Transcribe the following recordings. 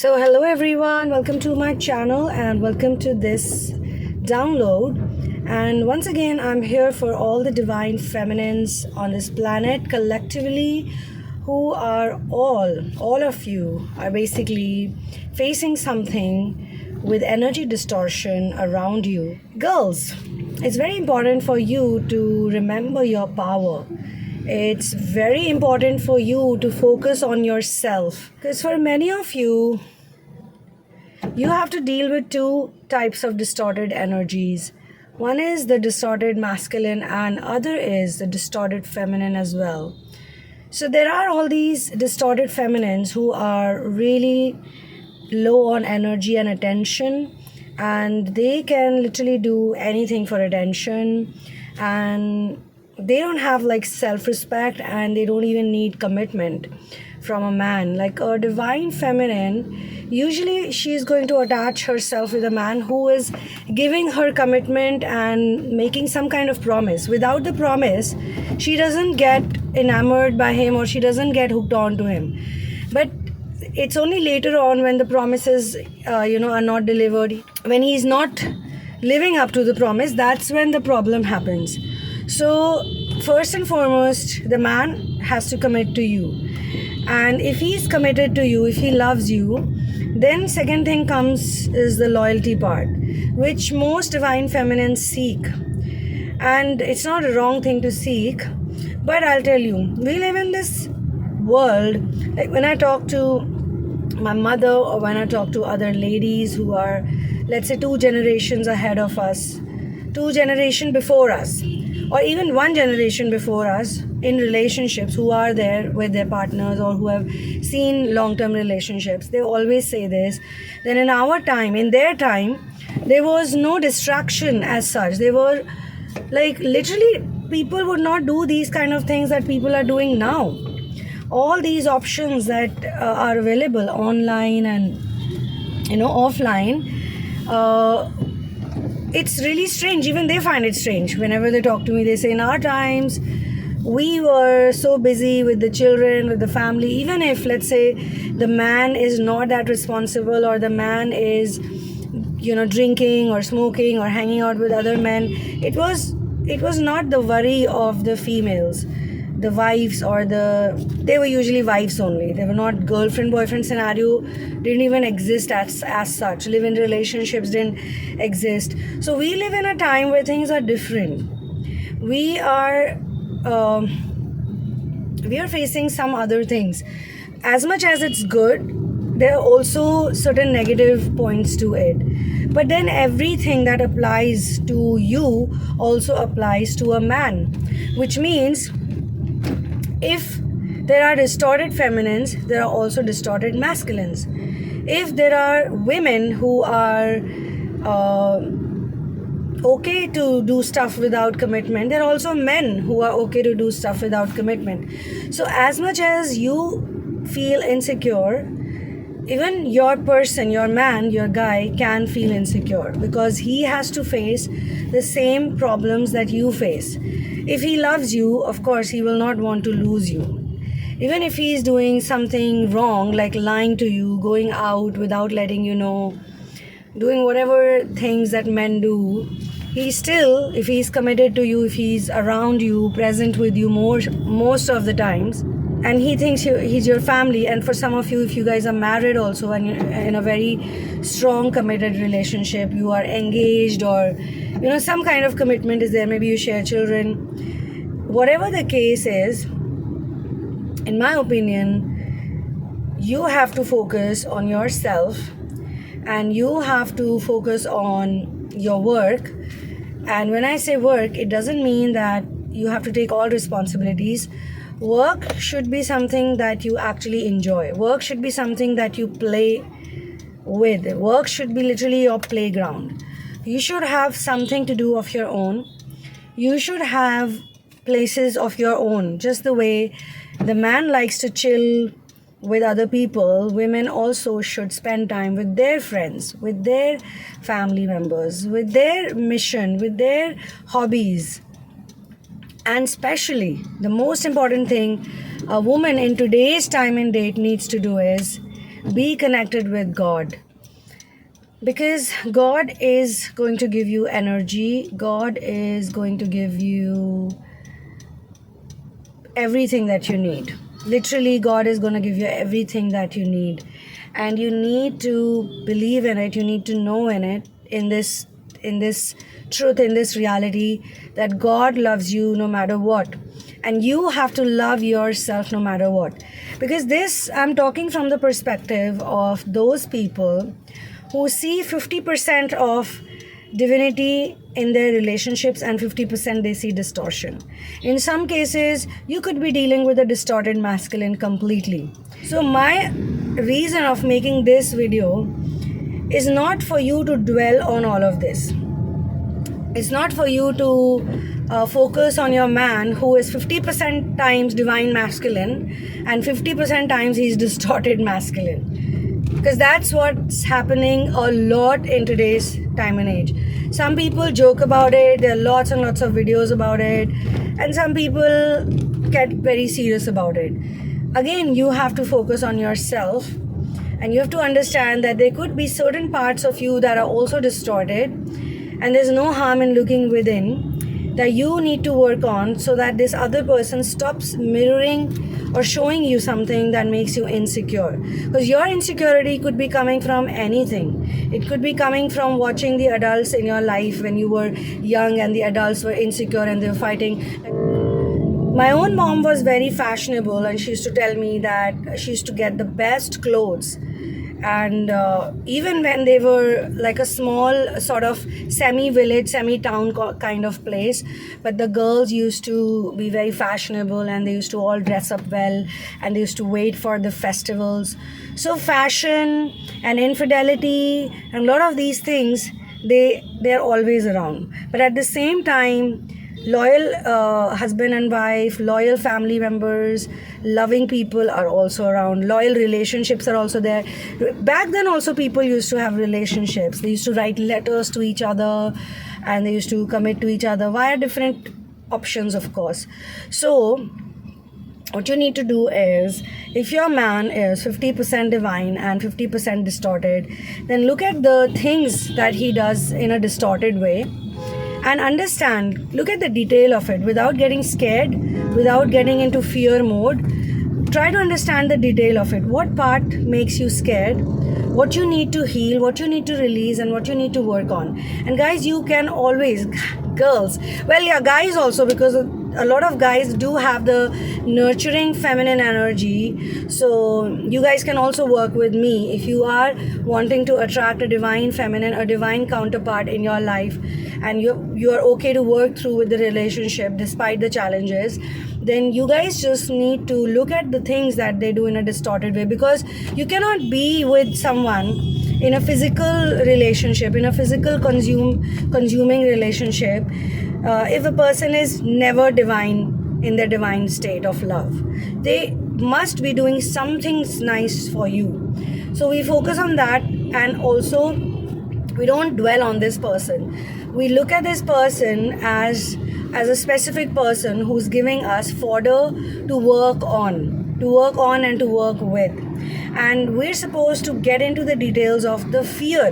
Hello everyone, welcome to my channel and welcome to this download. And once again, I'm here for all the divine feminines on this planet collectively who are all of you are basically facing something with energy distortion around you. Girls, it's very important for you to remember your power. It's very important for you to focus on yourself because for many of you, you have to deal with two types of distorted energies. One is the distorted masculine, and other is the distorted feminine as well. So there are all these distorted feminines who are really low on energy and attention, and they can literally do anything for attention, and they don't have like self-respect, and they don't even need commitment from a man. Like a divine feminine, usually she's going to attach herself with a man who is giving her commitment and making some kind of promise. Without the promise, she doesn't get enamored by him, or she doesn't get hooked on to him. But it's only later on when the promises are not delivered, when he's not living up to the promise, that's when the problem happens. So first and foremost, the man has to commit to you, and if he's committed to you, if he loves you, then second thing comes is the loyalty part, which most divine feminines seek. And it's not a wrong thing to seek, but I'll tell you, we live in this world. Like when I talk to my mother, or when I talk to other ladies who are, let's say, 2 generations ahead of us, 2 generations before us, or even 1 generation before us in relationships, who are there with their partners or who have seen long-term relationships, they always say this, then in our time, in their time, there was no distraction as such. They were like, literally, people would not do these kind of things that people are doing now. All these options that are available online and offline, it's really strange. Even they find it strange. Whenever they talk to me, they say, in our times, we were so busy with the children, with the family. Even if, let's say, the man is not that responsible, or the man is, drinking or smoking or hanging out with other men, it was not the worry of the females, the wives, they were usually wives only. They were not girlfriend boyfriend scenario, didn't even exist as such. Live-in relationships didn't exist. So we live in a time where things are different. We are facing some other things. As much as it's good, there are also certain negative points to it. But then everything that applies to you also applies to a man, which means if there are distorted feminines, there are also distorted masculines. If there are women who are okay to do stuff without commitment, there are also men who are okay to do stuff without commitment. So as much as you feel insecure, even your person, your man, your guy can feel insecure, because he has to face the same problems that you face. If he loves you, of course, he will not want to lose you. Even if he is doing something wrong, like lying to you, going out without letting you know, doing whatever things that men do, he still, if he's committed to you, if he's around you, present with you most of the times, and he thinks he's your family. And for some of you, if you guys are married also, and you're in a very strong committed relationship, you are engaged, or some kind of commitment is there, maybe you share children, whatever the case is, in my opinion, you have to focus on yourself, and you have to focus on your work. And when I say work, it doesn't mean that you have to take all responsibilities. Work should be something that you actually enjoy. Work should be something that you play with. Work should be literally your playground. You should have something to do of your own. You should have places of your own. Just the way the man likes to chill with other people, women also should spend time with their friends, with their family members, with their mission, with their hobbies. And especially, the most important thing a woman in today's time and date needs to do is Be connected with God, because God is going to give you energy. God is going to give you everything that you need. Literally, God is going to give you everything that you need, and you need to believe in it. You need to know in it, in this truth, in this reality, that God loves you no matter what, and you have to love yourself no matter what. Because this, I'm talking from the perspective of those people who see 50% of divinity in their relationships and 50% they see distortion. In some cases, you could be dealing with a distorted masculine completely. So my reason of making this video is not for you to dwell on all of this. It's not for you to focus on your man who is 50% times divine masculine and 50% times he's distorted masculine. Because that's what's happening a lot in today's time and age. Some people joke about it, there are lots and lots of videos about it, and some people get very serious about it. Again, you have to focus on yourself, and you have to understand that there could be certain parts of you that are also distorted, and there's no harm in looking within, that you need to work on, so that this other person stops mirroring or showing you something that makes you insecure. Because your insecurity could be coming from anything. It could be coming from watching the adults in your life when you were young and the adults were insecure and they were fighting. My own mom was very fashionable, and she used to tell me that she used to get the best clothes. And even when they were like a small sort of semi-village, semi-town kind of place, but the girls used to be very fashionable, and they used to all dress up well, and they used to wait for the festivals. So fashion and infidelity and a lot of these things, they're always around. But at the same time, loyal husband and wife, loyal family members, loving people are also around. Loyal relationships are also there. Back then also people used to have relationships. They used to write letters to each other, and they used to commit to each other via different options, of course. So what you need to do is, if your man is 50% divine and 50% distorted, then look at the things that he does in a distorted way and understand, look at the detail of it without getting scared, without getting into fear mode. Try to understand the detail of it. What part makes you scared? What you need to heal, what you need to release, and what you need to work on. And guys, you can always, girls, well, yeah, guys also, because a lot of guys do have the nurturing feminine energy. So you guys can also work with me if you are wanting to attract a divine feminine, a divine counterpart in your life, and you are okay to work through with the relationship despite the challenges. Then you guys just need to look at the things that they do in a distorted way, because you cannot be with someone in a physical relationship, in a physical consuming relationship, if a person is never divine in their divine state of love. They must be doing something nice for you. So we focus on that, and also we don't dwell on this person. We look at this person as a specific person who's giving us fodder to work on and to work with. And we're supposed to get into the details of the fear.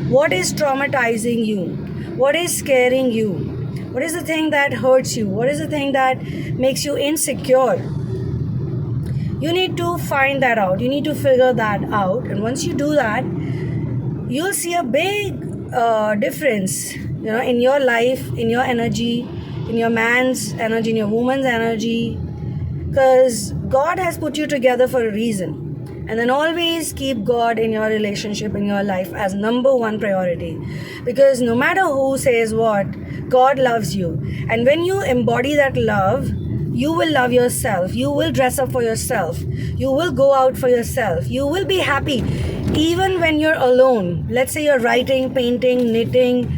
What is traumatizing you? What is scaring you? What is the thing that hurts you? What is the thing that makes you insecure? You need to find that out. You need to figure that out. And once you do that, you'll see a big difference, in your life, in your energy, in your man's energy, in your woman's energy. Because God has put you together for a reason. And then always keep God in your relationship, in your life, as number one priority. Because no matter who says what, God loves you. And when you embody that love, you will love yourself. You will dress up for yourself. You will go out for yourself. You will be happy. Even when you're alone. Let's say you're writing, painting, knitting.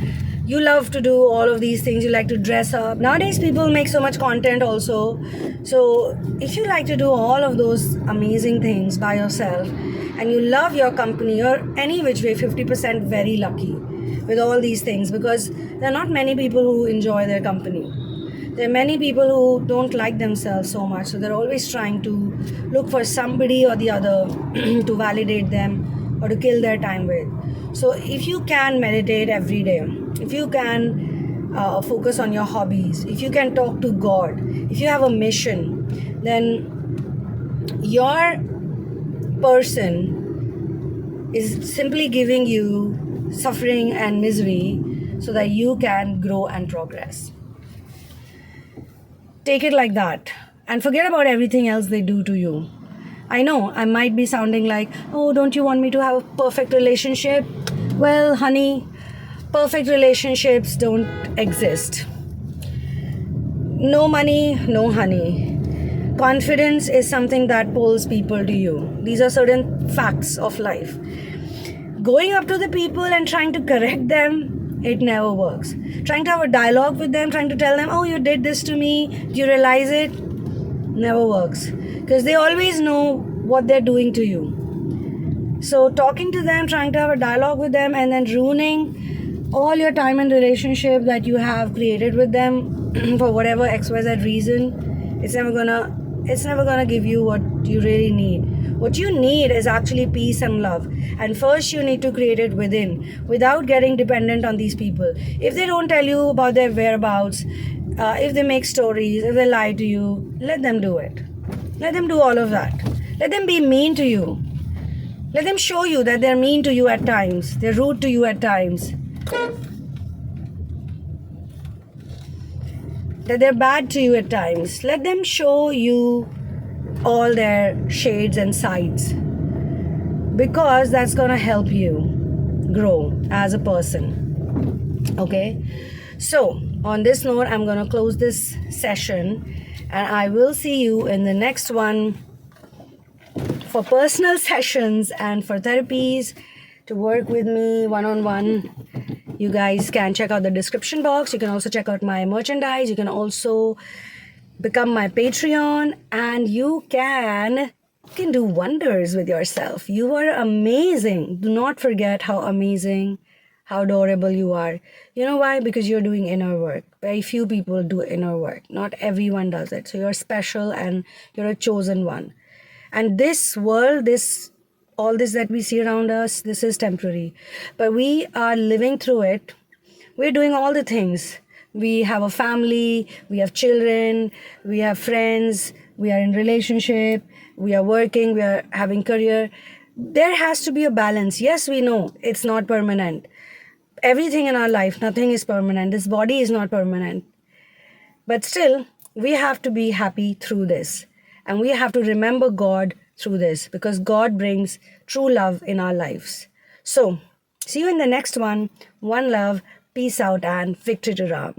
You love to do all of these things. You like to dress up. Nowadays, people make so much content also. So if you like to do all of those amazing things by yourself, and you love your company, you're any which way 50% very lucky with all these things, because there are not many people who enjoy their company. There are many people who don't like themselves so much, so they're always trying to look for somebody or the other to validate them or to kill their time with. So if you can meditate every day, if you can focus on your hobbies, if you can talk to God, if you have a mission, then your person is simply giving you suffering and misery so that you can grow and progress. Take it like that and forget about everything else they do to you. I know I might be sounding like, oh, don't you want me to have a perfect relationship? Well, honey, perfect relationships don't exist. No money, no honey. Confidence is something that pulls people to you. These are certain facts of life. Going up to the people and trying to correct them, it never works. Trying to have a dialogue with them, trying to tell them, oh, you did this to me, do you realize it? Never works. Because they always know what they're doing to you. So talking to them, trying to have a dialogue with them, and then ruining all your time and relationship that you have created with them for whatever XYZ reason, it's never gonna give you what you really need. What you need is actually peace and love. And first you need to create it within, without getting dependent on these people. If they don't tell you about their whereabouts, if they make stories, if they lie to you, let them do it. Let them do all of that. Let them be mean to you. Let them show you that they're mean to you at times. They're rude to you at times. That they're bad to you at times. Let them show you all their shades and sides, because that's gonna help you grow as a person. Okay, so on this note, I'm gonna close this session, and I will see you in the next one for personal sessions and for therapies to work with me one-on-one. You guys can check out the description box. You can also check out my merchandise. You can also become my Patreon, and you can do wonders with yourself. You are amazing. Do not forget how amazing, how adorable you are. You know why? Because you're doing inner work. Very few people do inner work. Not everyone does it. So you're special and you're a chosen one. And this world, all this that we see around us, this is temporary. But we are living through it. We're doing all the things. We have a family, we have children, we have friends, we are in relationship, we are working, we are having career. There has to be a balance. Yes, we know it's not permanent. Everything in our life, nothing is permanent. This body is not permanent. But still, we have to be happy through this. And we have to remember God through this, because God brings true love in our lives. So, see you in the next one. One love. Peace out and victory to Ram.